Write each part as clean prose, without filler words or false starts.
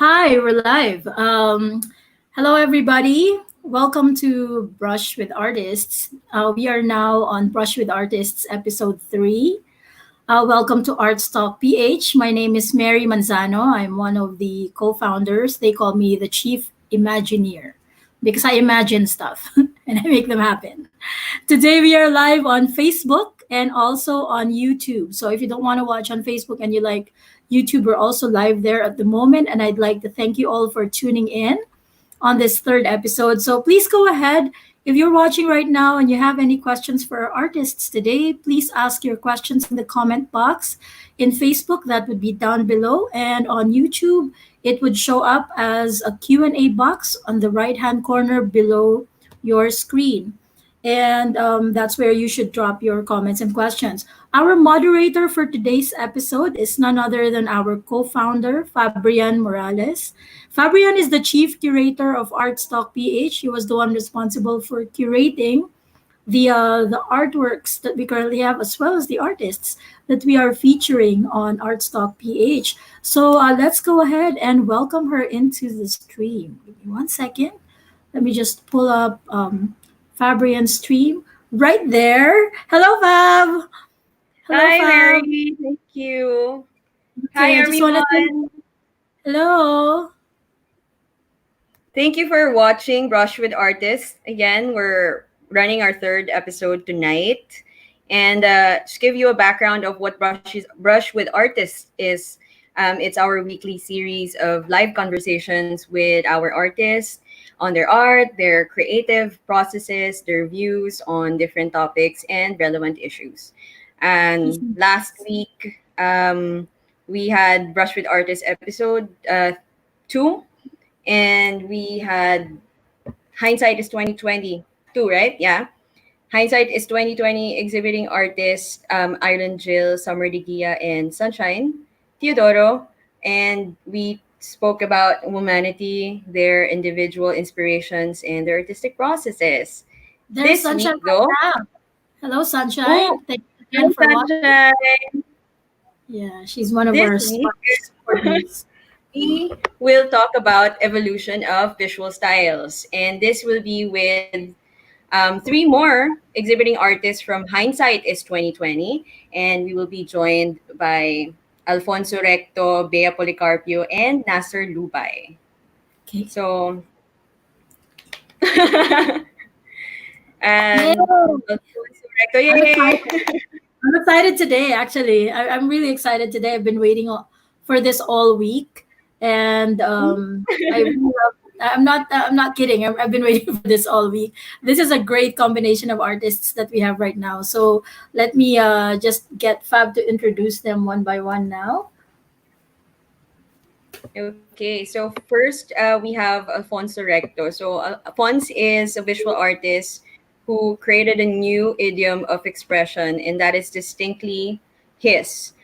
Hi, we're live. Hello, everybody. Welcome to Brush with Artists. We are now on Brush with Artists, episode 3. Welcome to Arts Talk PH. My name is Mary Manzano. I'm one of the co founders. They call me the Chief Imagineer because I imagine stuff and I make them happen. Today we are live on Facebook and also on YouTube. So if you don't want to watch on Facebook and you like YouTube, we're also live there at the moment. And I'd like to thank you all for tuning in on this third episode. So please go ahead. If you're watching right now and you have any questions for our artists today, please ask your questions in the comment box. In Facebook, that would be down below. And on YouTube, it would show up as a Q&A box on the right-hand corner below your screen. And that's where you should drop your comments and questions. Our moderator for today's episode is none other than our co founder, Fabrian Morales. Fabrian is the chief curator of Artstock PH. He was the one responsible for curating the artworks that we currently have, as well as the artists that we are featuring on Artstock PH. So let's go ahead and welcome her into the stream. Give me 1 second. Let me just pull up Fabrian's stream right there. Hello, Fab. Hello, Hi, Fab. Mary. Thank you. Hi, Okay, I just wanted to. everyone. Hello. Thank you for watching Brush with Artists. Again, we're running our third episode tonight. And just give you a background of what Brush with Artists is. It's our weekly series of live conversations with our artists on their art, their creative processes, their views on different topics and relevant issues. And last week, we had Brush with Artists episode 2, and we had Hindsight is 2022, right? Yeah. Hindsight is 2020 exhibiting artists Ireland Jill, Summer Digia, and Sunshine Teodoro. And we spoke about humanity, their individual inspirations, and their artistic processes. There's This week, Sunshine though, right now. Hello, Sunshine. oh, Thank you hi, again for watching. Sunshine. Yeah, she's one of This our week, supporters. we will talk about evolution of visual styles, and this will be with three more exhibiting artists from Hindsight is 2020, and we will be joined by Alfonso Recto, Bea Policarpio, and Nasser Lubay. Okay. So, Yay! and Alfonso Recto, I'm yay! excited. I'm excited today, actually. I'm really excited today. I've been waiting for this all week. And I really love, I'm not kidding. I've been waiting for this all week. This is a great combination of artists that we have right now. So let me just get Fab to introduce them one by one now. Okay, so first we have Alfonso Recto. So Alfonso is a visual artist who created a new idiom of expression, and that is distinctly his.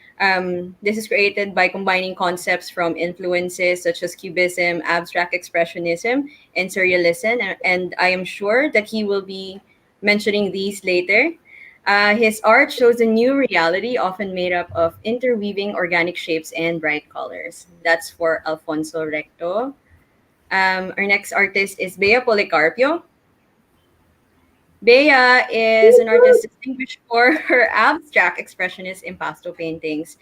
This is created by combining concepts from influences such as Cubism, abstract expressionism, and surrealism, and I am sure that he will be mentioning these later. His art shows a new reality, often made up of interweaving organic shapes and bright colors. That's for Alfonso Recto. Our next artist is Bea Policarpio. Bea is an artist distinguished for her abstract expressionist impasto paintings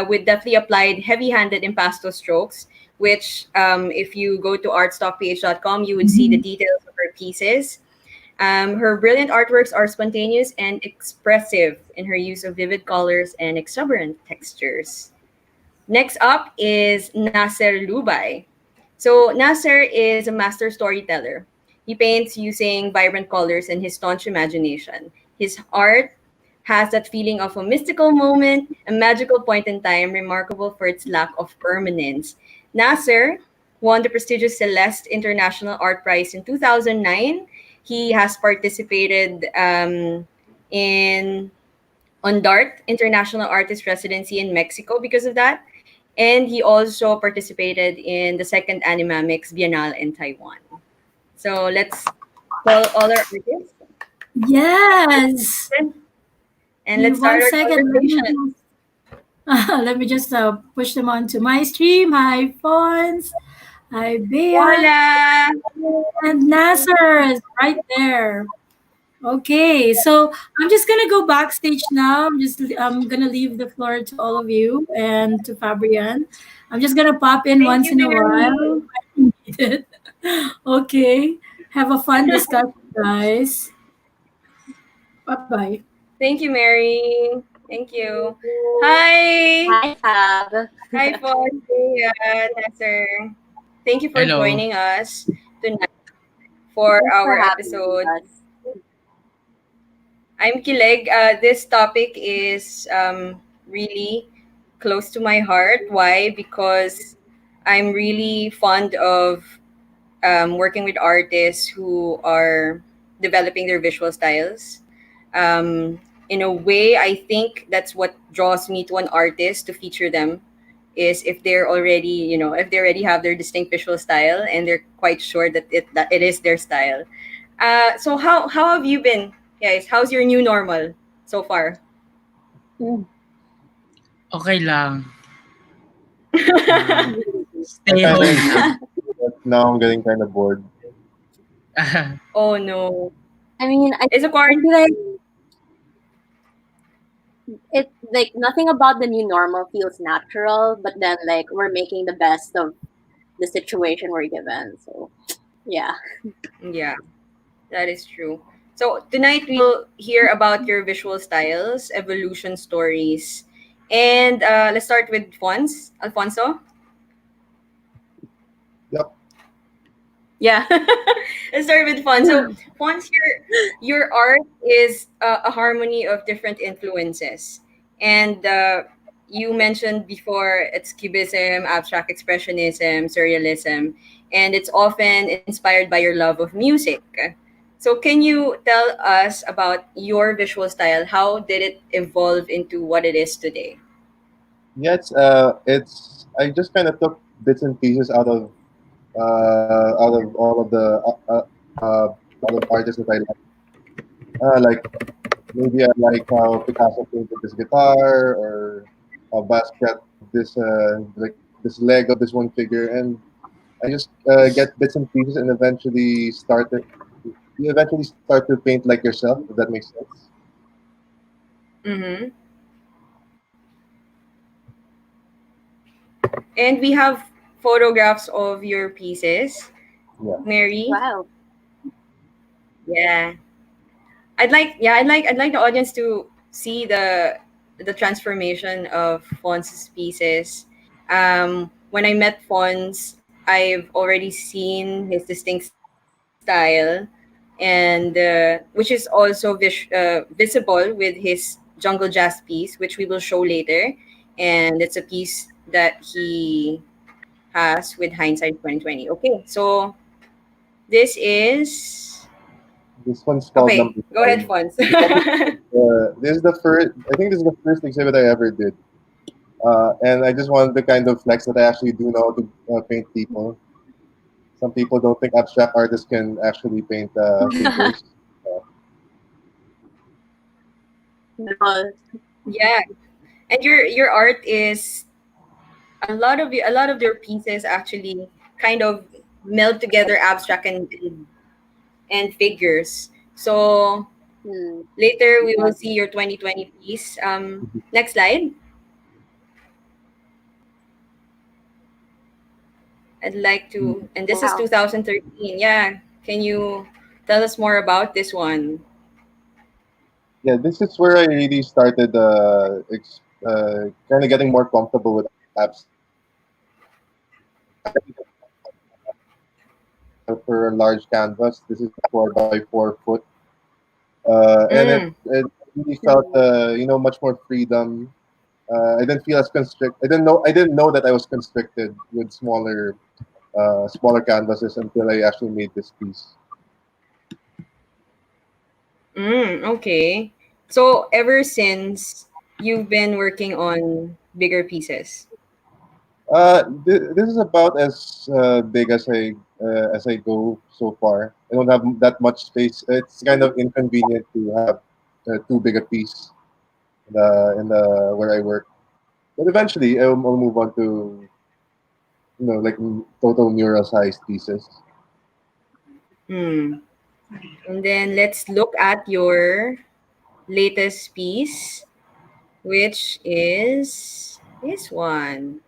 with deftly applied heavy-handed impasto strokes, which if you go to artstockph.com, you would see the details of her pieces. Her brilliant artworks are spontaneous and expressive in her use of vivid colors and exuberant textures. Next up is Nasser Lubay. So Nasser is a master storyteller. He paints using vibrant colors and his staunch imagination. His art has that feeling of a mystical moment, a magical point in time, remarkable for its lack of permanence. Nasser won the prestigious Celeste International Art Prize in 2009. He has participated in on DART, International Artist Residency in Mexico because of that. And he also participated in the second Animamics Biennale in Taiwan. So let's call all our artists Yes. and let's One start our second. conversation. Let me just push them onto my stream. Hi, Fons. Hi, Bea. Hola! And Nasser is right there. Okay, so I'm just gonna go backstage now. I'm gonna leave the floor to all of you and to Fabian. I'm just gonna pop in Thank once you, in a while Mary. if I need it. Okay, have a fun discussion, guys. Bye bye. Thank you, Mary. Thank you. Hi! Hi, Fab. Hi, Fonzie, Nasser. Thank you for Hello. joining us tonight for Thanks for our having episode. us. I'm Kileg. This topic is really close to my heart. Why? Because I'm really fond of working with artists who are developing their visual styles. In a way, I think that's what draws me to an artist to feature them is if they're already, if they already have their distinct visual style and they're quite sure that it is their style. So how have you been, guys? How's your new normal so far? Mm. Okay lang. I'm Stay kind of home. enjoying it, but now I'm getting kind of bored. Oh no, I mean, is a I quarantine? feel like it like nothing about the new normal feels natural, but then like we're making the best of the situation we're given. So yeah. Yeah, that is true. So tonight we'll hear about your visual styles, evolution stories, and let's start with Fons. Alfonso. Yep. Yeah, let's start with Fons. So Fons, your art is a harmony of different influences, and you mentioned before it's cubism, abstract expressionism, surrealism, and it's often inspired by your love of music. So, can you tell us about your visual style? How did it evolve into what it is today? Yeah, it's I just kind of took bits and pieces out of all of the all of artists that I like. Like maybe I like how Picasso painted this guitar, or how Basquiat did this like this leg of this one figure, and I just get bits and pieces, and eventually start it. You eventually start to paint like yourself, if that makes sense. Mm-hmm. And we have photographs of your pieces, Yeah. Mary. Wow. Yeah, I'd like the audience to see the transformation of Fons' pieces. When I met Fons, I've already seen his distinct style, and which is also visible with his jungle jazz piece, which we will show later. And it's a piece that he has with Hindsight 2020. Okay, so this is This one's called okay. Number Go ahead, Five. Fons. This is the first. I think this is the first exhibit I ever did, and I just wanted to kind of flex that I actually do know how to paint people. Some people don't think abstract artists can actually paint figures. Uh, No. Yeah, and your art is a lot of their pieces actually kind of meld together abstract and figures. So Hmm. later we will see your 2020 piece. Next slide. I'd like to, and this is Wow. 2013. Yeah, can you tell us more about this one? yeah, this is where I really started kind of getting more comfortable with abstract. For a large canvas, this is 4 by 4 foot, and it Mm, it really felt Hmm. much more freedom. I didn't feel as constrict. I didn't know that I was constricted with smaller canvases until I actually made this piece. okay. So ever since you've been working on bigger pieces. This is about as big as I go so far. I don't have that much space. It's kind of inconvenient to have too big a piece in the where I work. But eventually, I'll move on to like total mural sized pieces. Hmm. And then let's look at your latest piece, which is this one.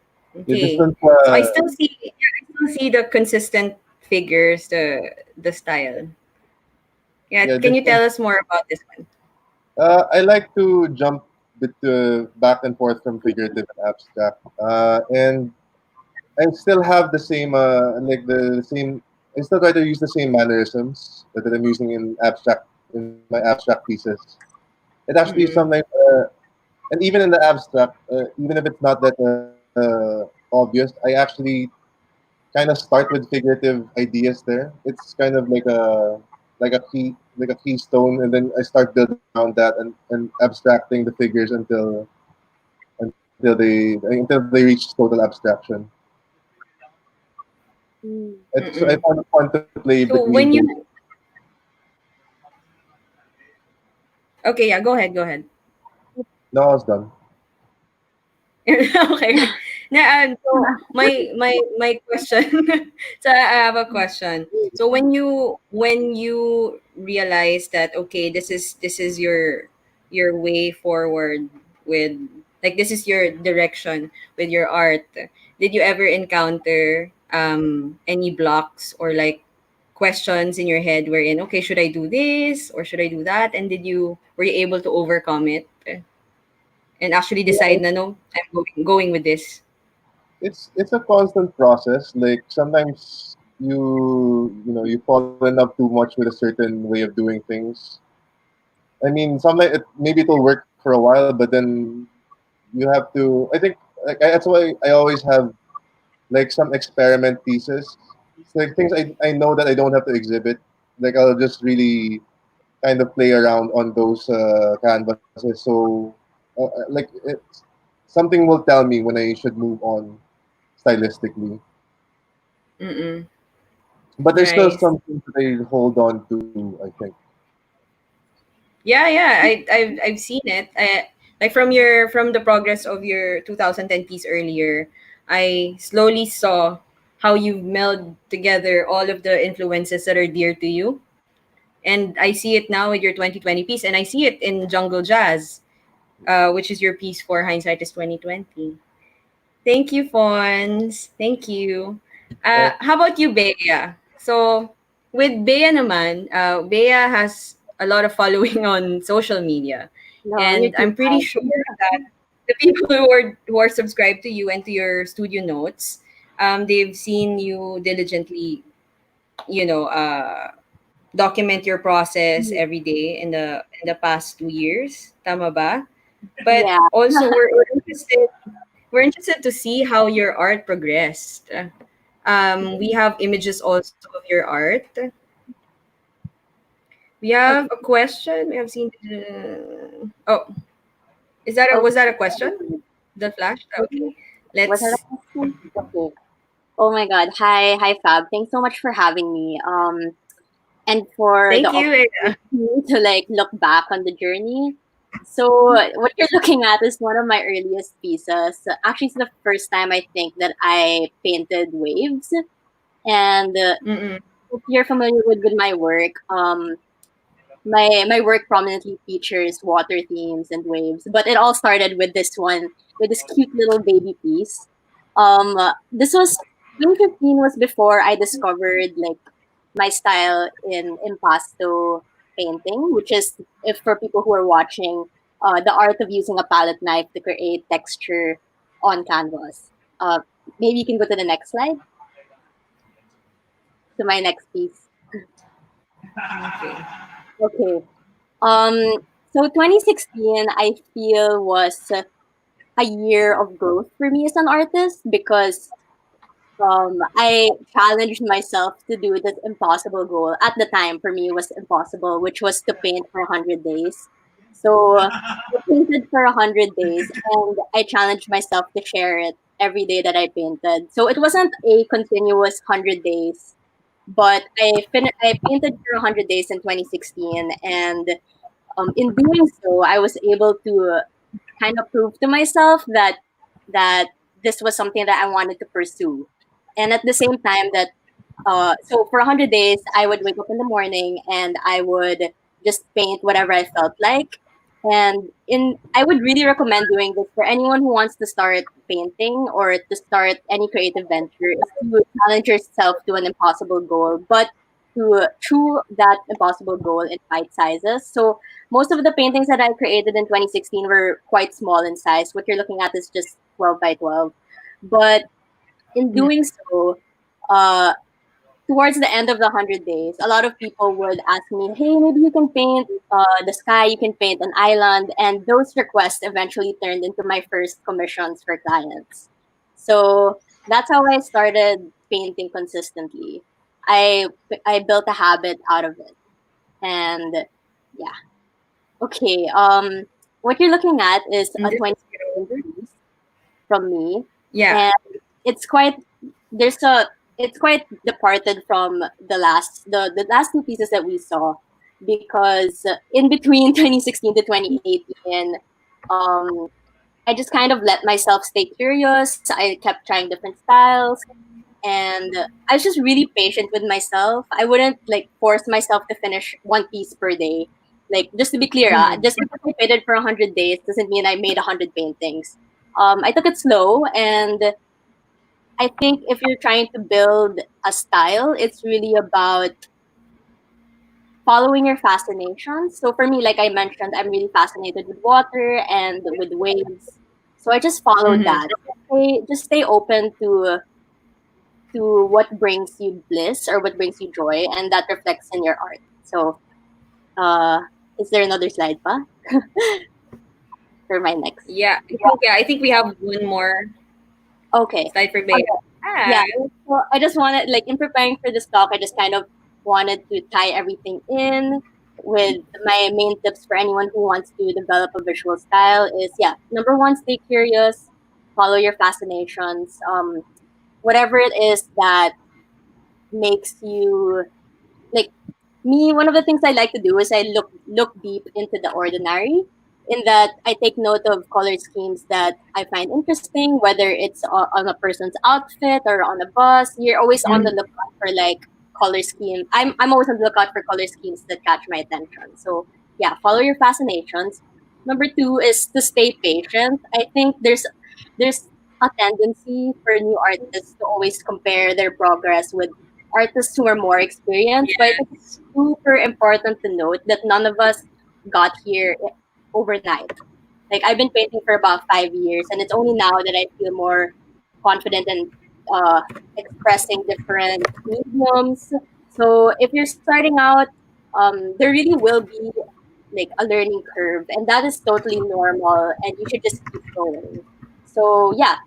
Yeah, this Okay. one's So I still see, yeah, I still see the consistent figures, the style. Yeah, yeah, can this you one. tell us more about this one? I like to jump back and forth from figurative and abstract, and I still have the same like the same. I still try to use the same mannerisms that I'm using in my abstract pieces. It actually Mm-mm. sometimes, and even in the abstract, even if it's not that obvious, I actually kind of start with figurative ideas there. It's kind of like a keystone, and then I start building around that and abstracting the figures until they reach total abstraction. Mm. It's I Mm-mm. found it fun to play So between when those. you, okay, yeah, go ahead, go ahead. No, I was done. Okay. Na, so my question. So I have a question. So when you realize that, okay, this is your way forward with, like, this is your direction with your art. Did you ever encounter any blocks or like questions in your head wherein, okay, should I do this or should I do that? And were you able to overcome it and actually decide Yeah, na, no, I'm going with this. it's a constant process. Like sometimes you fall in love too much with a certain way of doing things. I mean, sometimes maybe it'll work for a while, but then you have to. I think that's why I always have like some experiment pieces. It's like things I know that I don't have to exhibit. Like I'll just really kind of play around on those canvases. So like something will tell me when I should move on stylistically. Mm-mm. But there's still Nice. something that I hold on to, I think. Yeah, yeah. I've seen it. Like from the progress of your 2010 piece earlier, I slowly saw how you meld together all of the influences that are dear to you. And I see it now with your 2020 piece, and I see it in Jungle Jazz, which is your piece for Hindsight is 2020. Thank you, Fons. Thank you. How about you, Bea? So, with Bea naman, Bea has a lot of following on social media. No, you're And too I'm pretty kind. sure that the people who are subscribed to you and to your studio notes, they've seen you diligently, you know, document your process Mm. every day in the past 2 years. Tama ba? But Yeah. also we're interested to see how your art progressed. We have images also of your art. We have Okay. a question. We have seen. Oh, is that was that a question? Okay. The flash. Okay, Was that a let's. question? Okay. Oh my God. Hi, Fab. Thanks so much for having me. And for the Thank you. opportunity to like look back on the journey. So what you're looking at is one of my earliest pieces. Actually, it's the first time I think that I painted waves. And Mm-mm. if you're familiar with my work, my work prominently features water themes and waves. But it all started with this one, with this cute little baby piece. This was 2015 was before I discovered like my style in impasto painting, which is, if for people who are watching, the art of using a palette knife to create texture on canvas. Uh, Maybe you can go to the next slide, to my next piece. Okay. Okay. Um, so 2016, I feel, was a year of growth for me as an artist because I challenged myself to do this impossible goal. At the time, for me, it was impossible, which was to paint for 100 days. So I painted for 100 days, and I challenged myself to share it every day that I painted. So it wasn't a continuous 100 days, but I painted for 100 days in 2016, and in doing so, I was able to kind of prove to myself that this was something that I wanted to pursue. And at the same time that so for 100 days, I would wake up in the morning and I would just paint whatever I felt like. And I would really recommend doing this for anyone who wants to start painting or to start any creative venture, is to challenge yourself to an impossible goal, but to chew that impossible goal in bite sizes. So most of the paintings that I created in 2016 were quite small in size. What you're looking at is just 12 by 12. But in Mm. doing so, uh, towards the end of the 100 days, a lot of people would ask me, "Hey, maybe you can paint the sky, you can paint an island," and those requests eventually turned into my first commissions for clients. So that's how I started painting consistently. I I built a habit out of it, and yeah. Okay. What you're looking at is And a this is 2016 piece from me, yeah. and it's quite there's a it's quite departed from the last two pieces that we saw, because in between 2016 to 2018, um I just kind of let myself stay curious. I kept trying different styles, and I was just really patient with myself. I wouldn't like force myself to finish one piece per day. Like, just to be clear, Mm. just because I painted for 100 days doesn't mean I made 100 paintings. I took it slow, and I think if you're trying to build a style, it's really about following your fascinations. So for me, like I mentioned, I'm really fascinated with water and with waves. So I just followed Mm-hmm. that. Just stay open to what brings you bliss or what brings you joy, and that reflects in your art. So, uh, is there another slide pa for my next? Yeah, I think we have one more Okay. slide for Bea. Okay. Yeah. Ah. So I just wanted, like, in preparing for this talk, I just kind of wanted to tie everything in with my main tips for anyone who wants to develop a visual style is, yeah, number one, stay curious, follow your fascinations. Whatever it is that makes you like me, one of the things I like to do is I look deep into the ordinary. In that, I take note of color schemes that I find interesting, whether it's on a person's outfit or on a bus. You're always on the Mm. lookout for like color scheme. I'm always on the lookout for color schemes that catch my attention. So yeah, follow your fascinations. Number two is to stay patient. I think there's a tendency for new artists to always compare their progress with artists who are more experienced, but I think it's Yes. super important to note that none of us got here overnight. Like, I've been painting for about 5 years, and it's only now that I feel more confident in uh, expressing different mediums. So if you're starting out, there really will be like a learning curve, and that is totally normal, and you should just keep going. So yeah,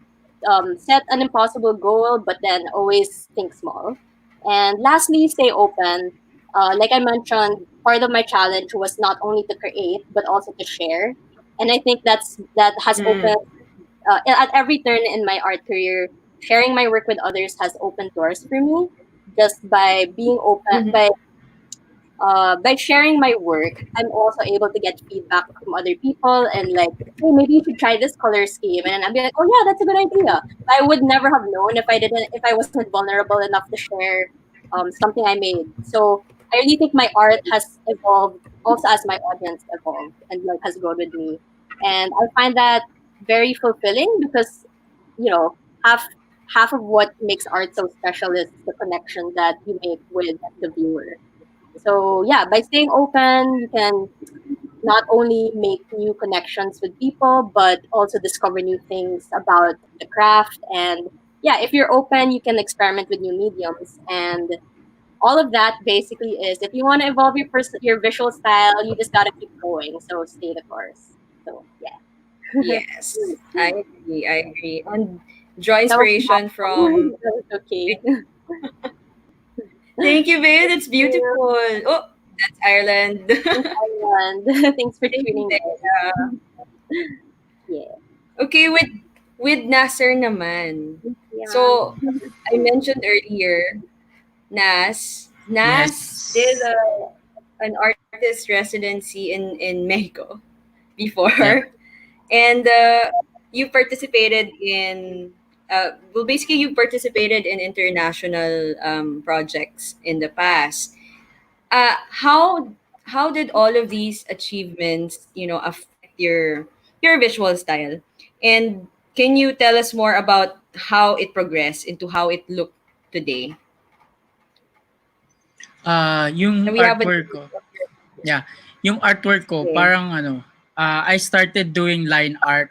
set an impossible goal, but then always think small. And lastly, stay open. Like I mentioned, part of my challenge was not only to create but also to share, and I think that has opened Mm. at every turn in my art career. Sharing my work with others has opened doors for me, just by being open, Mm-hmm. by sharing my work, I'm also able to get feedback from other people and like, hey, maybe you should try this color scheme, and I'd be like, oh yeah, that's a good idea. I would never have known if I wasn't vulnerable enough to share something I made. So I really think my art has evolved also as my audience evolved and like has grown with me, and I find that very fulfilling because you know half half of what makes art so special is the connection that you make with the viewer. So yeah, by staying open, you can not only make new connections with people, but also discover new things about the craft. And yeah, if you're open, you can experiment with new mediums. And all of that basically is, if you want to evolve your visual style, you just gotta keep going. So stay the course. So yeah, Yes, I agree. I agree. And draw that was inspiration from. that was okay. Thank you, babe. That's Thank beautiful. you. Oh, that's Ireland. Thanks, everyone. Thanks for Thank you, tuning Bea. in. Yeah. Okay, with Nasser naman. Yeah. So I mentioned earlier, Nas did Yes. an artist residency in Mexico Yep. before, and you participated in well, basically, you participated in international projects in the past. Uh, how how did all of these achievements, affect your visual style? And can you tell us more about how it progressed into how it looked today? Yung And we have a artwork ko, yeah, yung artwork ko, okay. parang I started doing line art.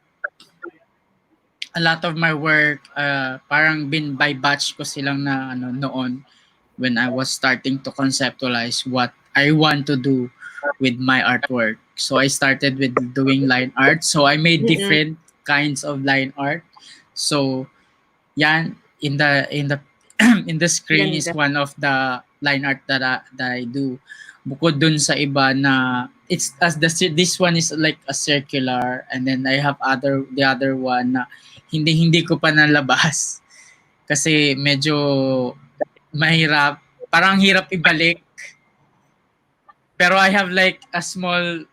A lot of my work, parang bin by batch ko silang na noon when I was starting to conceptualize what I want to do with my artwork. So I started with doing line art. So I made Mm-mm. different kinds of line art. So yan in the in the screen is Ganda. one of the line art that I do. Bukod dun sa iba na it's as this one is like a circular, and then I have the other one na hindi ko pa nalabas kasi medyo mahirap, parang hirap ibalik. Pero I have like a small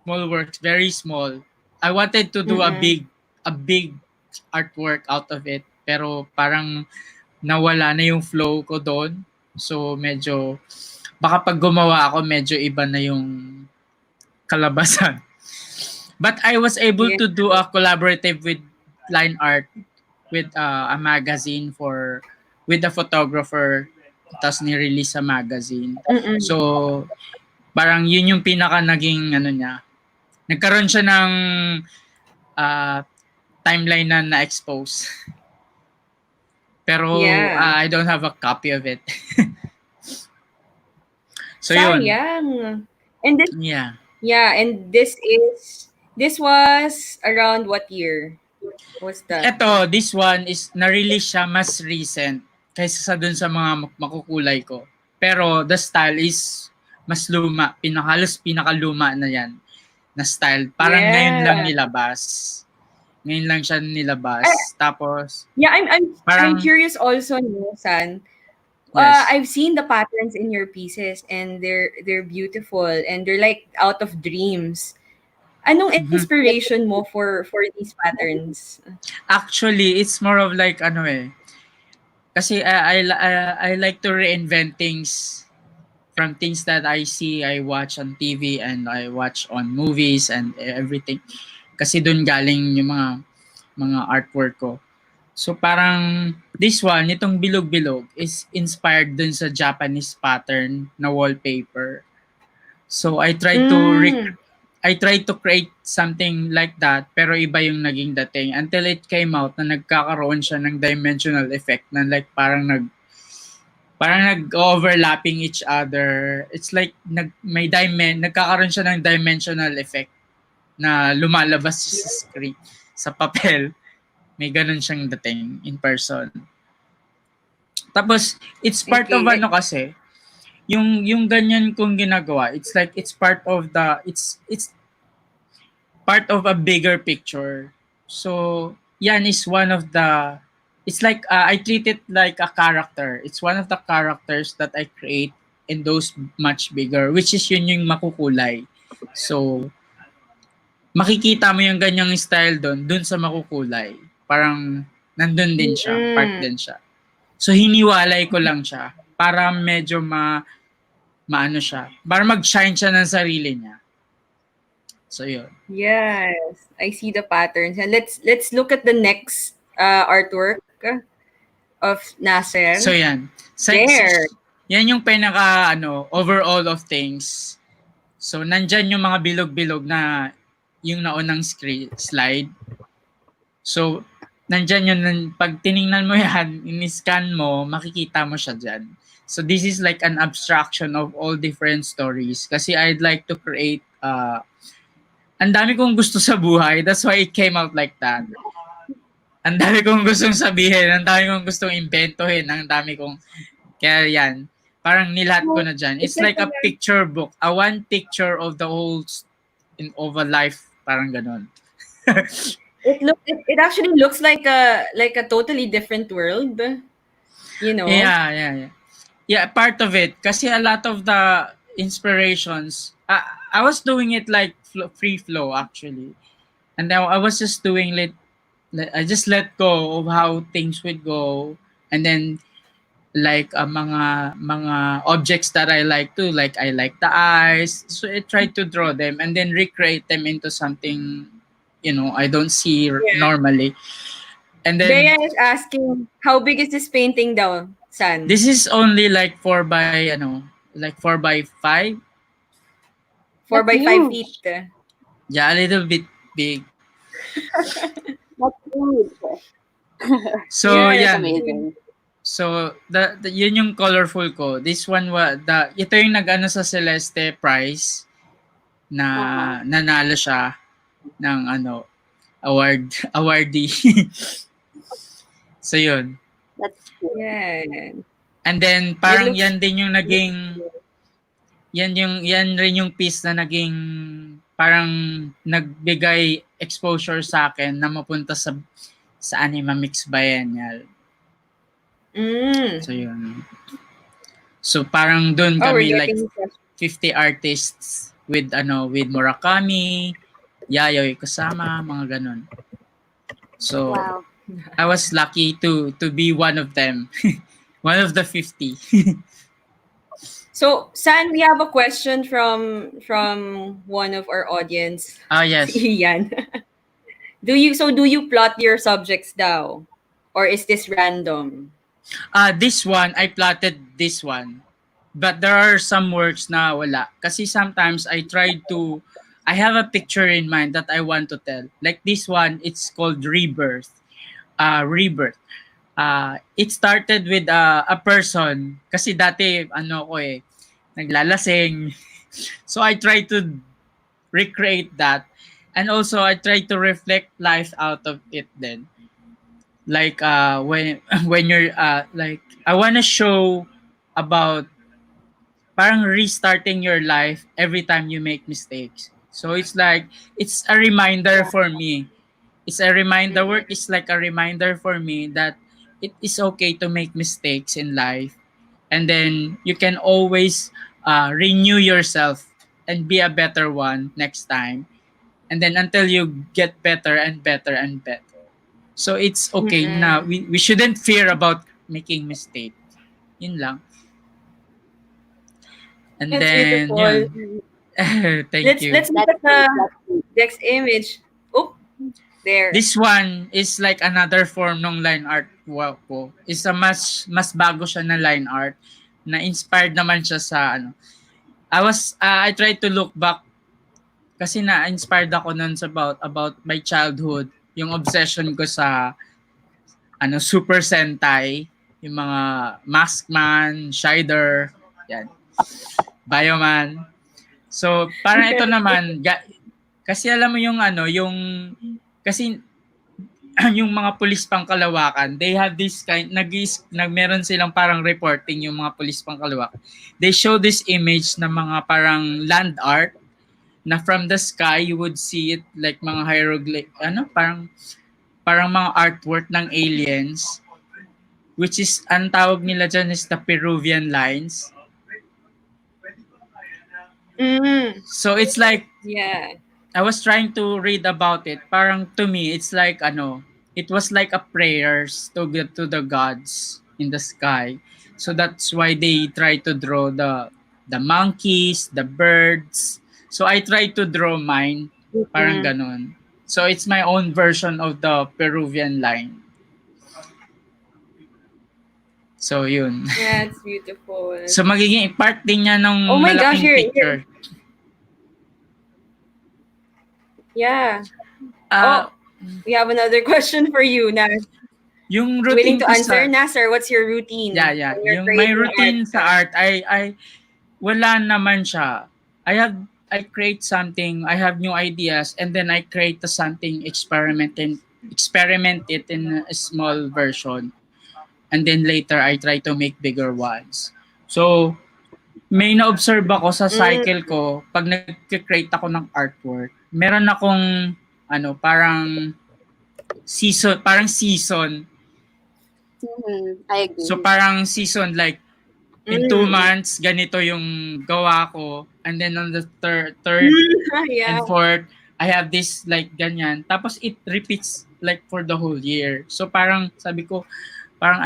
works, very small. I wanted to do Mm-mm. a big artwork out of it, pero parang nawala na yung flow ko doon. So medyo baka pag gumawa ako medyo iba na yung kalabasan. But I was able Yeah. to do a collaborative with line art with a magazine with a photographer, tapos ni-release sa magazine. Mm-mm. So parang yun yung pinaka naging niya. Nagkaroon siya ng uh, timeline na na-expose. Pero Yeah. I don't have a copy of it. So yun. Sayang. And this, Yeah. yeah, and this was around what year was that? This one is na-release siya mas recent kaysa sa dun sa mga makukulay ko. Pero the style is mas luma. Halos pinakaluma na yan na style. Parang ngayon lang Yeah. nilabas. Ngayon lang siya I, nilabas. Tapos, yeah, I'm parang, curious also, no, San. yes. I've seen the patterns in your pieces, and they're beautiful, and they're like out of dreams. Anong Mhm. inspiration mo for these patterns? Actually, it's more of like kasi I like to reinvent things from things that I see, I watch on TV and I watch on movies and everything. Kasi doon galing yung mga artwork ko. So parang this one, itong bilog-bilog is inspired dun sa Japanese pattern na wallpaper. So Mm. I tried to create something like that, pero iba yung naging dating until it came out na nagkakaroon siya ng dimensional effect na like parang nag-overlapping each other. It's like nagkakaroon siya ng dimensional effect na lumalabas sa screen, sa papel. May ganun siyang dating in person. Tapos, it's part of Okay. kasi, yung ganyan kong ginagawa, it's like it's part of a bigger picture. So, yan is one of the it's like I treat it like a character. It's one of the characters that I create in those much bigger, which is yun yung makukulay. So, makikita mo yung ganyang style dun sa makukulay. Parang nandun din siya, part Mm. din siya. So, hiniwalay ko lang siya para medyo maano siya. Para mag-shine siya ng sarili niya. So, yun. Yes, I see the patterns. And let's look at the next artwork of So, Nasser. yan. There. Yan yung pinaka, overall of things. So, nandyan yung mga bilog-bilog na yung naunang slide. So, nandyan yun, pag tiningnan mo yan, in-scan mo, makikita mo siya dyan. So, this is like an abstraction of all different stories. Kasi I'd like to create, ang dami kong gusto sa buhay. That's why it came out like that. Ang dami kong gustong sabihin, ang dami kong gustong inventohin, ang dami kong, kaya yan, parang nilahat ko na dyan. It's like a picture book, a one picture of the whole of a life, parang ganon. It actually looks like a totally different world, you know. Yeah, part of it. Kasi a lot of the inspirations, I was doing it like free flow actually. And now I was just doing it I just let go of how things would go, and then like mga objects that I like to, like I like the eyes, so I try to draw them and then recreate them into something I don't see Yeah. normally. And then Bea is asking, how big is this painting daw, San? this is only like 4 by 5. Four That's by 5 feet. huge. Yeah, a little bit big. That's huge. So Yeah, That's that's yan. good. amazing. So the yun yung colorful ko. This one ito yung nag-ano sa Celeste Prize na Uh-huh. nanalo siya ng awardee. So yun. That's cool. Yeah. And then It parang looks yan din yung naging yan rin yung piece na naging parang nagbigay exposure sa akin na mapunta sa Animamix Biennial. So yun. So parang doon Oh, we're kami like getting 50 artists with Murakami, Yayoi Kusama, mga ganun. So Wow. I was lucky to be one of them. One of the 50. So, San, we have a question from one of our audience. Yes. Si Ian. do you plot your subjects daw? Or is this random? This one, I plotted this one. But there are some works na wala. Kasi sometimes I have a picture in mind that I want to tell. Like this one, it's called Rebirth. Rebirth. It started with a person. Kasi dati, naglalasing. So I try to recreate that. And also, I try to reflect life out of it then. Like when you're like I want to show about parang restarting your life every time you make mistakes. So it's like it's a reminder for me. It's a reminder work is like a reminder for me that it is okay to make mistakes in life, and then you can always renew yourself and be a better one next time, and then until you get better and better and better. So it's okay na we shouldn't fear about making mistakes. Yun lang. And That's then beautiful. yun. Thank you. Let's look at the next image. Oh, there. This one is like another form ng line art ko. Is a mas bago siya na line art na inspired naman siya sa I tried to look back kasi na-inspired ako nun sa about my childhood, yung obsession ko sa Super Sentai, yung mga Maskman, Shider, yan. Bioman. So, parang ito naman, kasi alam mo yung kasi yung mga pulis pangkalawakan, they have this meron silang parang reporting yung mga pulis pangkalawakan. They show this image na mga parang land art na from the sky you would see it like mga hieroglyph, parang mga artwork ng aliens, which is ang tawag nila dyan is the Peruvian lines. So it's like Yeah. I was trying to read about it. Parang to me, it's like it was like a prayers to the gods in the sky. So that's why they try to draw the monkeys, the birds. So I tried to draw mine, parang ganon. So it's my own version of the Peruvian line. So yun. Yeah, it's beautiful. So magiging part din niya ng Oh my gosh, malaking picture. Yeah. Uh, We have another question for you, Nas. Yung Willing routine to ko answer, sa Nasser? What's your routine? Yeah. when you're Yung my creating routine art? sa art, I wala naman siya. I create something, I have new ideas, and then I create something, experiment it in a small version. And then later, I try to make bigger ones. So, may na-observe ako sa cycle ko, pag nag-create ako ng artwork, meron akong, parang season. I agree. So parang season like in 2 months ganito yung gawa ko, and then on the third Yeah. and fourth I have this like ganyan, tapos it repeats like for the whole year. So parang sabi ko, parang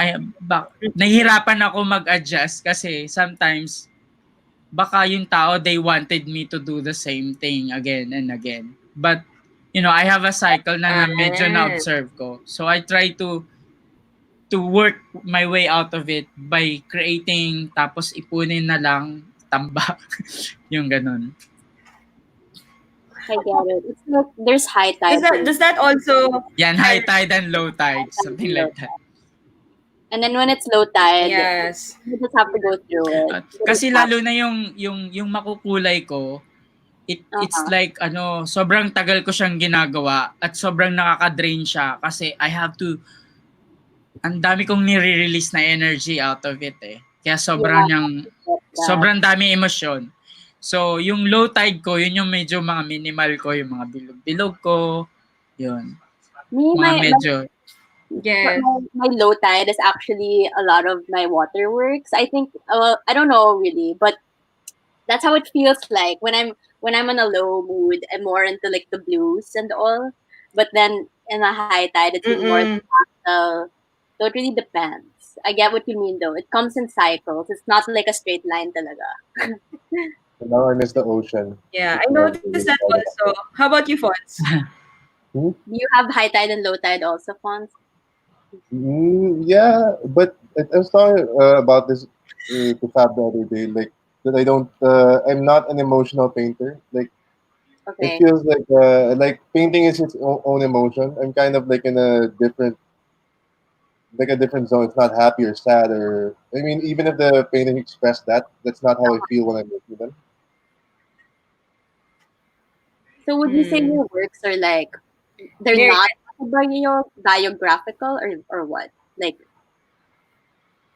nahihirapan ako mag-adjust kasi sometimes baka yung tao they wanted me to do the same thing again and again. But I have a cycle na medyo Ah. na-observe ko. So I try to work my way out of it by creating tapos ipunin na lang tambak yung ganun. I get it. It's like there's high tide Does that also Yan, high tide and low tide, something and low like that. tide. And then when it's low tide, yes. you just have to go through it. Kasi lalo na yung makukulay ko, it's Uh-huh. like sobrang tagal ko siyang ginagawa at sobrang nakaka-drain siya kasi I have to ang dami kong nire-release na energy out of it eh. Kaya sobrang Yeah, niyang sobrang dami emosyon. So, yung low tide ko, yun yung medyo mga minimal ko, yung mga bilog-bilog ko, yun. me, Mga medyo, Yes. my low tide is actually a lot of my waterworks. I think, I don't know really, but that's how it feels like when I'm on a low mood. I'm more into like the blues and all. But then in a high tide, it's more Mm-mm. pastel. So it really depends. I get what you mean though. It comes in cycles. It's not like a straight line talaga. So now I miss the ocean. Yeah, I It's not noticed really that also. How about you, Fons? Do you have high tide and low tide also, Fons? Yeah, but I was talking about this to Fab the other day, like that I don't, I'm not an emotional painter. Like it Okay. feels like painting is its own emotion. I'm kind of like in a different, like a different zone. It's not happy or sad or I mean, even if the painting expressed that, that's not how I feel when I'm making them. So would you say Hmm. your works are like they're Mary, not biographical or what? Like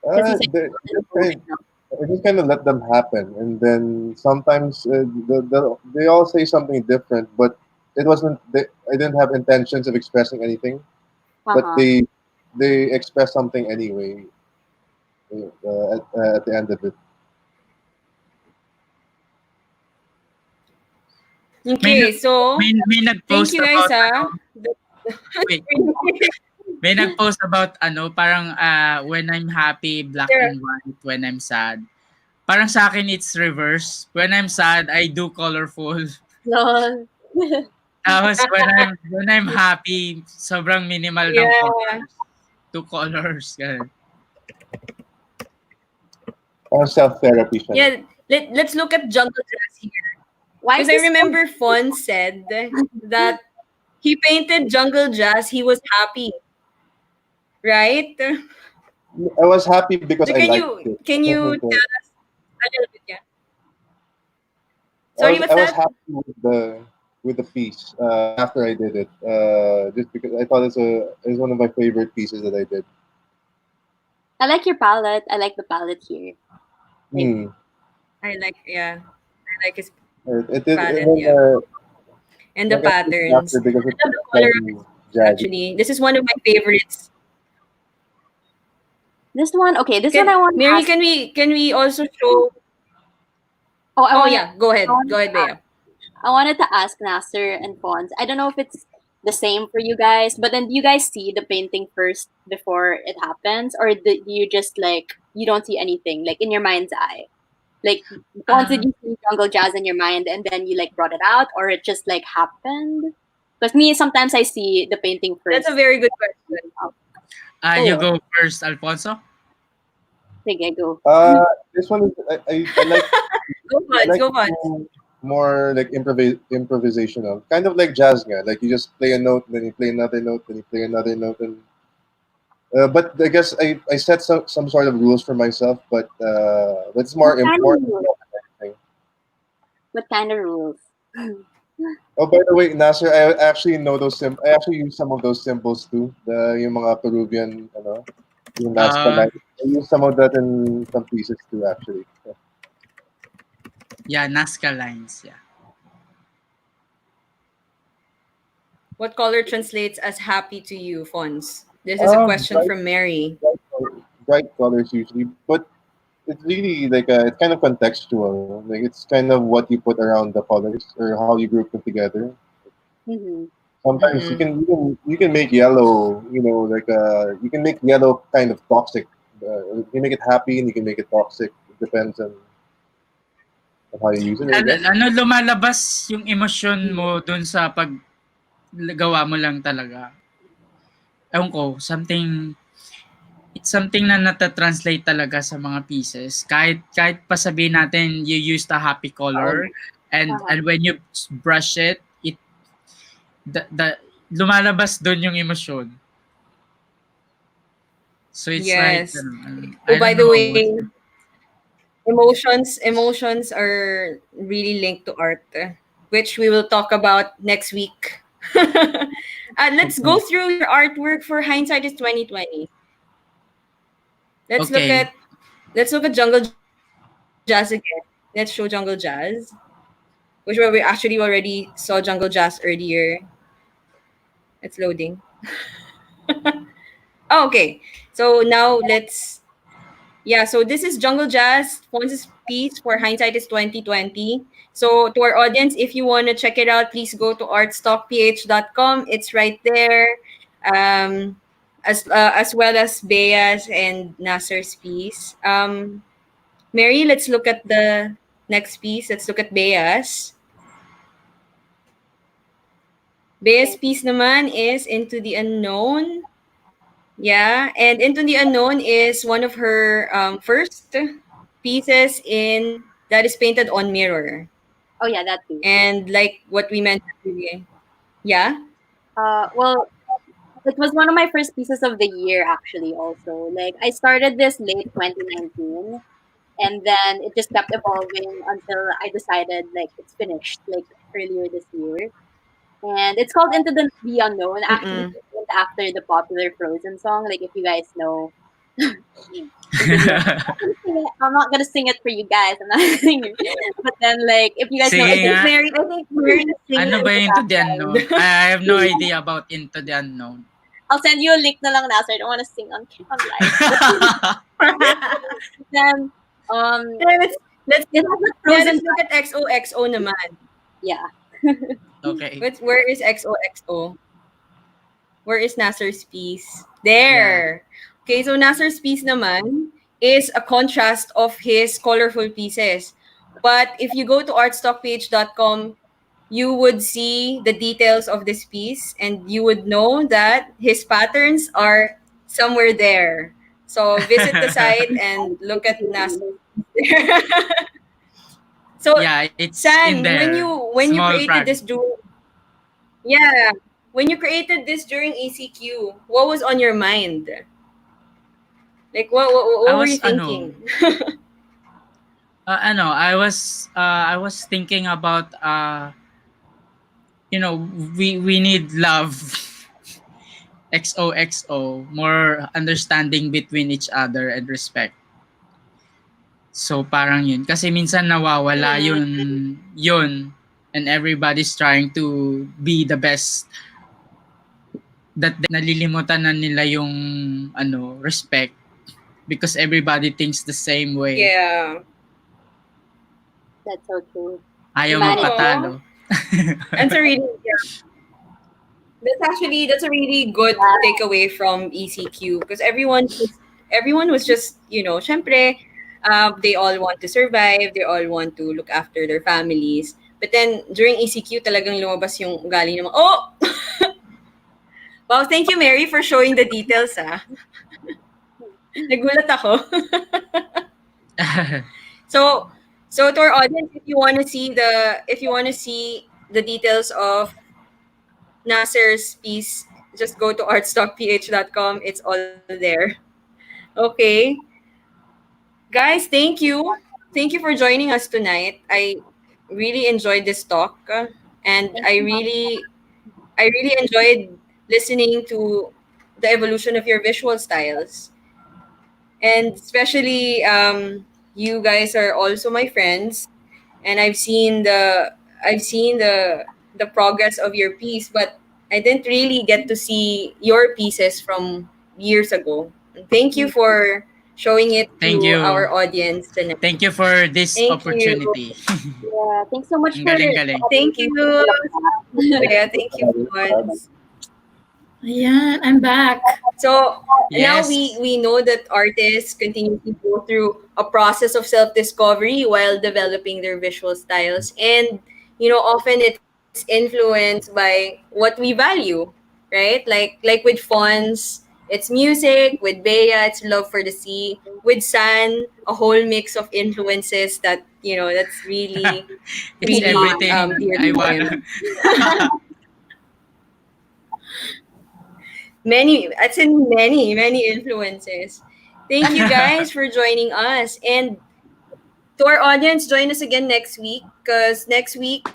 because you Uh, said they, you're just kind, emotional. I just kind of let them happen, and then sometimes they all say something different, but it wasn't. I didn't have intentions of expressing anything, but Uh-huh. they express something anyway at the end of it. may, okay, so may thank nag-post you guys, about, ah. wait, may nag-post about parang when I'm happy, black There- and white, when I'm sad. Parang sa akin, it's reverse. When I'm sad, I do colorful. Lol. Tapos when I'm happy, sobrang minimal ng yeah. colors. Two colors. Ganun. Self therapy, siya. Yeah, let's look at Jungle Dress here. Why Because is I this remember Fon said that he painted Jungle Jazz, he was happy, right? I was happy because So I liked it. can I you wasn't, tell us a little bit, yeah? I Sorry, was what's I was that? happy with the piece after I did it. Just because I thought it's one of my favorite pieces that I did. I like your palette. I like the palette here. Like Hmm. I like his It palette, was yeah. And the like I picked it after patterns. because I it's love the color of his slightly piece, jazzy. actually. This is one of my favorites. this one, okay, this one Can I want to Mary, ask. can we also show Oh, oh yeah, I want go ahead, Bea. I wanted to ask Nasser and Fons. I don't know if it's the same for you guys, but then do you guys see the painting first before it happens, or do you just like you don't see anything like in your mind's eye? Like Fons, did Ah, you see jungle jazz in your mind and then you like brought it out, or it just like happened? Because me, sometimes I see the painting That's a first. very good question. you Oh, go first, Alfonso. sige, go. This one is I like Go to Fons. do more like improvisational, kind of like jazz nga. Like you just play a note, then you play another note, then you play another note, and but I guess I set some sort of rules for myself, but it's What kind more of rules? thing. What kind of rules? Oh, by the way, Nasser, I actually know those I actually use some of those symbols too. Yung mga Peruvian, yung Nazca Uh, line. I use some of that in some pieces too, actually. yeah, Nazca lines. Yeah. What color translates as happy to you, Fons? This is a question Bright, from Mary. bright colors usually, but it's really like it's kind of contextual. Like it's kind of what you put around the colors or how you group them together. Mm-hmm. Sometimes Mm-mm. you can make yellow, like you can make yellow kind of toxic. You can make it happy and you can make it toxic. It depends on how you use it, I guess. Ano, lumalabas yung emosyon mo dun sa paggawa mo lang talaga. Ewan ko, it's something na nata-translate talaga sa mga pieces. Kahit pa sabihin natin you used a happy color and when you brush it, the lumalabas doon yung emosyon. So it's like Yes. Oh, I by don't the know way, what. emotions are really linked to art, which we will talk about next week. Let's go Okay. through your artwork for Hindsight is 2020. Let's look Okay. at let's look at Jungle Jazz again. Let's show Jungle Jazz, which where we actually already saw Jungle Jazz earlier. It's loading. Oh, okay. So now let's yeah, so this is Jungle Jazz, Fonz's piece for Hindsight is 2020. So to our audience, if you want to check it out, please go to artstockph.com. It's right there. Um, as well as Bea's and Nasser's piece. Mary, let's look at the next piece. Let's look at Bea's. Bea's piece naman is Into the Unknown. Yeah, and Into the Unknown is one of her first pieces in that is painted on mirror. Oh yeah, that too. And like what we mentioned earlier. Yeah? Well, it was one of my first pieces of the year actually. Also, like I started this late 2019, and then it just kept evolving until I decided like it's finished like earlier this year. And it's called Into the Unknown. Actually, Mm-mm. named after the popular Frozen song. Like if you guys know Into the Unknown. I'm not gonna sing it for you guys. I'm not singing. But then like if you guys know, Sige nga. I think Mary is singing Ano in ba the yung Into the Unknown? background. I have no idea about Into the Unknown. I'll send you a link na lang na, so I don't want to sing on live. Then Yeah, let's it has a yeah, Frozen. let's look at XOXO naman. Yeah. Okay. Where is XOXO? Where is Nasser's piece? Yeah. There. Okay, so Nasser's piece naman is a contrast of his colorful pieces. But if you go to artstockpage.com, you would see the details of this piece and you would know that his patterns are somewhere there. So visit the site and look at Nasser's piece there. So Yeah, it's in San, there. when you Small created frag. this duo, yeah. When you created this during ECQ, what was on your mind? Like, I what were you was thinking? I was thinking about you know, we need love. XOXO, more understanding between each other and respect. So parang yun kasi minsan nawawala Mm, yun and everybody's trying to be the best that nalilimutan na nila yung respect because everybody thinks the same way. yeah. That's so true. Ayaw Humanity. Oh, magpatalo. that's a really yeah. That's a really good takeaway from ECQ because everyone was just syempre, they all want to survive, they all want to look after their families. But then during ECQ talagang lumabas yung ugali ng oh. Wow, thank you Mary for showing the details ah. Nagulat ako. So to our audience, if you want to see the details of Nasser's piece, just go to artstockph.com. It's all there. Okay. Guys, thank you. Thank you for joining us tonight. I really enjoyed this talk and Thank you, Mom. I really enjoyed listening to the evolution of your visual styles. And especially you guys are also my friends and I've seen the progress of your piece, but I didn't really get to see your pieces from years ago. Thank you for showing it Thank to you. our audience tonight. Thank you for this Thank you. opportunity. Yeah, thanks so much Ang for galing-galing. Thank letting me you, know. Bea. Thank you, Fons. Yeah, I'm back. So now we Yes. we know that artists continue to go through a process of self-discovery while developing their visual styles, and often it's influenced by what we value, right? Like with Fons, it's music. With Bea, it's love for the sea. With San, a whole mix of influences that's really It's really everything dear I to wanna. him. It's in many influences. Thank you guys for joining us. And to our audience, join us again next week, because next week,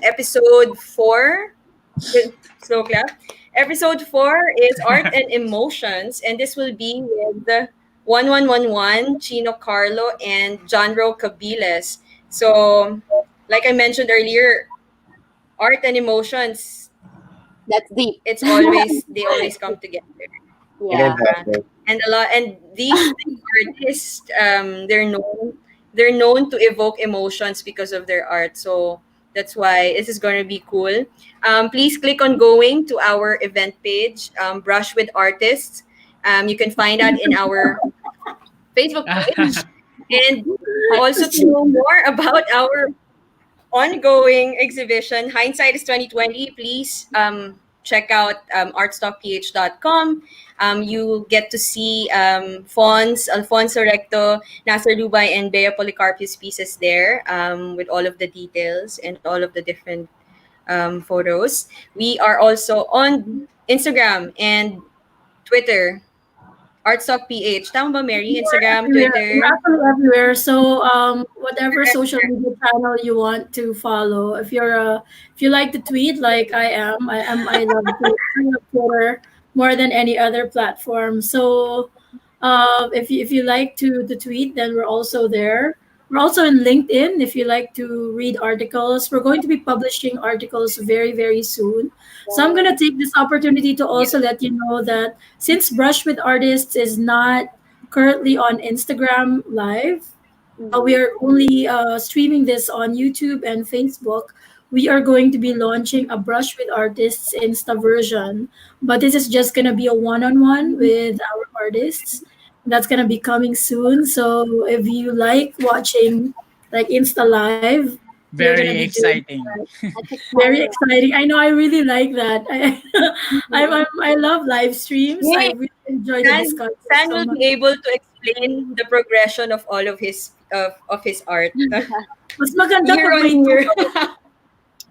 episode 4, slow clap. Episode 4 is Art and Emotions, and this will be with 1111, Chino Carlo, and Jonro Cabiles. So, like I mentioned earlier, art and emotions, That's deep. they always come together. Yeah. Yeah, It is that way. and a lot, and these three artists, they're known to evoke emotions because of their art. So that's why this is going to be cool. Please click on going to our event page, Brush with Artists. You can find that in our Facebook page, and also to know more about our ongoing exhibition, Hindsight is 2020. Please check out artstockph.com. You get to see Fons, Alfonso Recto, Nasser Lubay, and Bea Policarpio's pieces there, with all of the details and all of the different photos. We are also on Instagram and Twitter, artstockph. Tama ba, Mary? Instagram, Everywhere. We're Twitter. actually everywhere. So whatever social media channel you want to follow, if you like to tweet like I am, I love Twitter more than any other platform. So if you like to tweet, then we're also there. We're also in LinkedIn if you like to read articles. We're going to be publishing articles very, very soon. So I'm going to take this opportunity to Yeah. also let you know that since Brush with Artists is not currently on Instagram Live, we Mhm. are only streaming this on YouTube and Facebook. We are going to be launching a Brush with Artists Insta version, but this is just going to be a one on one with our artists. That's going to be coming soon. So if you like watching like Insta Live, we are going to Very be doing exciting. that. That's Very exciting. exciting. I know. I really like that. I love live streams. I Yay! really enjoy the San discussion San so will much. be able to explain the progression of all of his art Mas maganda year pag on may tour. year.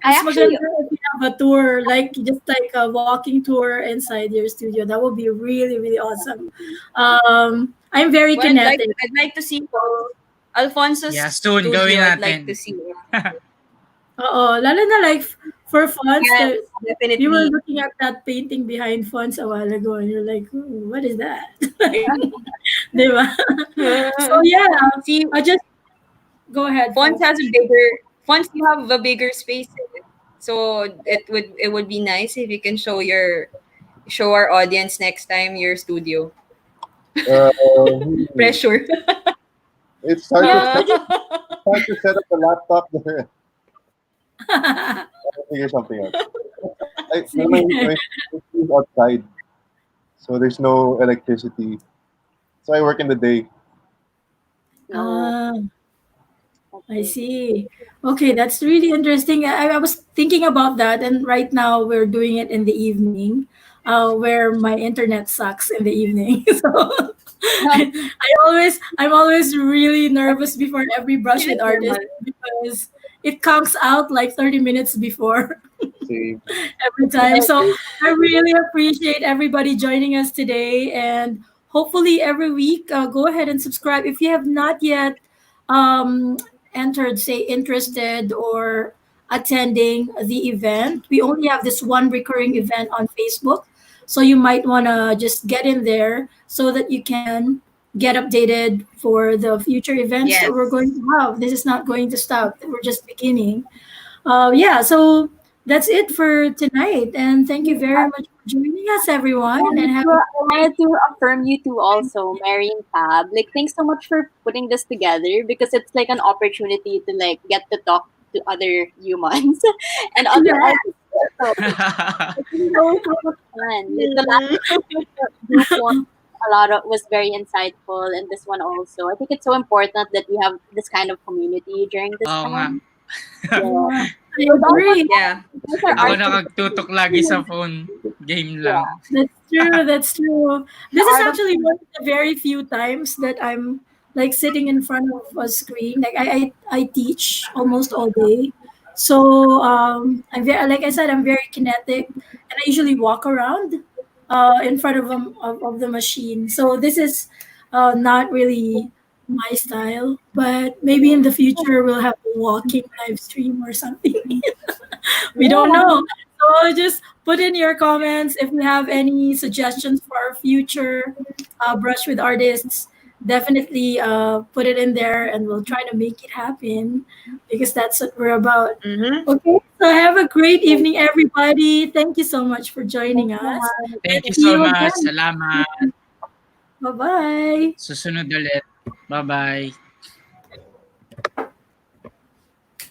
I Mas actually maganda if you have a tour, like just like a walking tour inside your studio. That would be really, really awesome. I'm very Well, kinetic. I'd like to see So, Yeah, Alfonso's soon gawin studio. I'd like to natin. see it. oo, lalo na like for fonts, Yes, you were definitely. looking at that painting behind fonts a while ago, and you're like, "Ooh, what is that?" Di ba? So yeah, See, I just go ahead, fonts fonts. has a bigger fonts. You have a bigger space, so it would be nice if you can show our audience next time your studio. Pressure. It's hard to Yeah, set. I just It's hard to set up the laptop there. I'll figure something out. My school is outside, so there's no electricity. So I work in the day. no. Ah, I Okay. see. Okay, that's really interesting. I was thinking about that, and right now we're doing it in the evening, where my internet sucks in the evening. So I'm always really nervous before every brush with That's artist normal. because it comes out like 30 minutes before Same. every time. So I really appreciate everybody joining us today, and hopefully every week, go ahead and subscribe if you have not yet um, entered, say, interested or attending the event. We only have this one recurring event on Facebook, so you might want to just get in there so that you can get updated for the future events that we're going Yes. to have. This is not going to stop. We're just beginning. Yeah, so that's it for tonight. And thank you very much for joining us, everyone. And have I wanted to affirm you too also, Mary and Tab. Like, thanks so much for putting this together because it's like an opportunity to like get to talk to other humans and other yeah, artists. So it was so much fun. Like, the last group one, a lot of was very insightful, and this one also. I think it's so important that we have this kind of community during this Oo nga. time. Yeah. yeah, I With all agree. Yeah. those are Ako artists. nakagtutok lagi sa phone. Game lang. That's true. That's true. The This is art of actually one of the very few times that I'm like sitting in front of a screen. Like I teach almost all day. So I'm very, like I said, I'm very kinetic, and I usually walk around in front of the machine. So this is not really my style, but maybe in the future we'll have a walking live stream or something. We don't know. So just put in your comments if you have any suggestions for our future brush with artists. Definitely put it in there, and we'll try to make it happen because that's what we're about. Mm-hmm. Okay, so have a great evening, everybody. Thank you so much for joining us. Thank you See so you much. again. Salamat. Bye bye. Susunod ulit. Bye-bye.